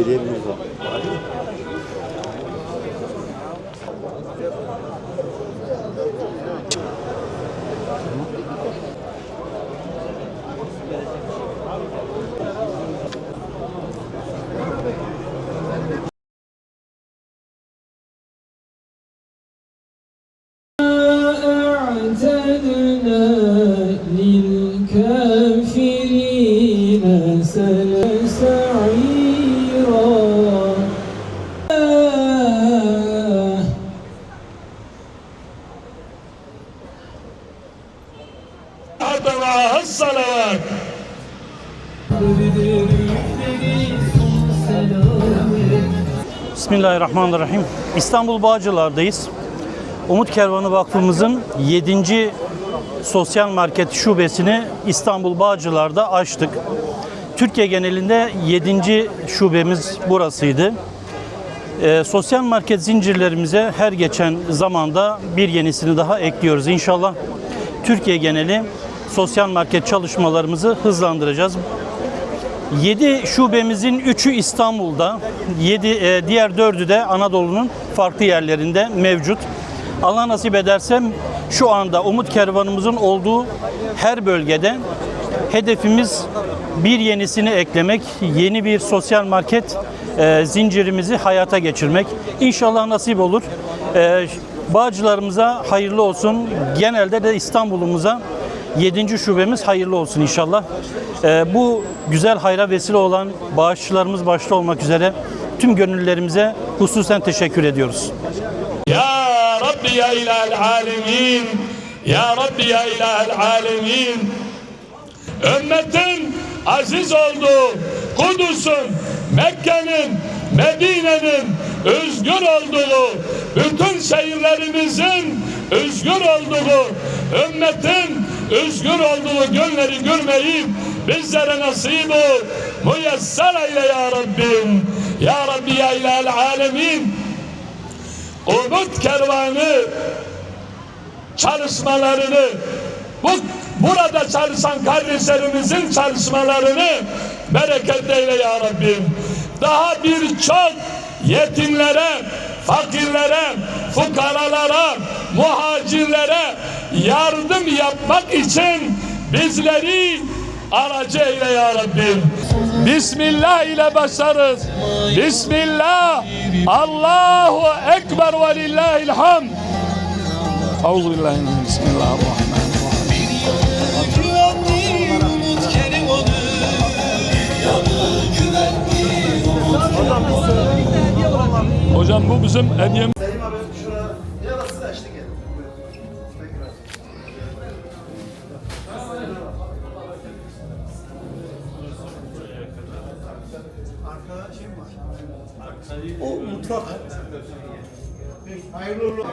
söyleyebiliriz o. أعتدنا للكافرين سعيرا معها الصلوات. Bismillahirrahmanirrahim. İstanbul Bağcılar'dayız. Umut Kervanı Vakfımızın 7. sosyal market şubesini İstanbul Bağcılar'da açtık. Türkiye genelinde 7. şubemiz burasıydı. Sosyal market zincirlerimize her geçen zamanda bir yenisini daha ekliyoruz. İnşallah Türkiye geneli sosyal market çalışmalarımızı hızlandıracağız. 7 şubemizin 3'ü İstanbul'da, diğer 4'ü de Anadolu'nun farklı yerlerinde mevcut. Allah nasip ederse şu anda Umut Kervanımızın olduğu her bölgede hedefimiz bir yenisini eklemek, yeni bir sosyal market zincirimizi hayata geçirmek. İnşallah nasip olur. Bağcılarımıza hayırlı olsun. Genelde de İstanbul'umuza 7. şubemiz hayırlı olsun inşallah. Bu güzel hayra vesile olan bağışçılarımız başta olmak üzere tüm gönüllerimize hususen teşekkür ediyoruz. Ya Rabbi ya ilahel alemin, Ya Rabbi ya ilahel alemin. Ümmetin aziz olduğu Kudüs'ün, Mekke'nin, Medine'nin özgür olduğu, bütün şehirlerimizin özgür olduğu, ümmetin özgür olduğu günleri görmeyi bizlere nasip ol. Müyesser eyle ya Rabbim. Ya Rabbi ya ilahel alemin. Umut Kervanı çalışmalarını, burada çalışan kardeşlerimizin çalışmalarını bereket eyle ya Rabbim. Daha birçok yetimlere, fakirlere, fukaralara, muhacirlere yardım yapmak için bizleri aracı eyle ya Rabbim. Bismillah ile başlarız. Bismillah. Allahu Ekber ve lillahil hamd. Euzubillahimineşşeytanirracim. Bismillahirrahmanirrahim. Hocam bu bizim hediyemiz. O mutfak. Hayırlı uğurlu.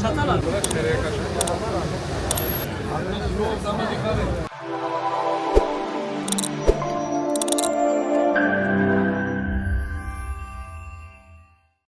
Çatal at.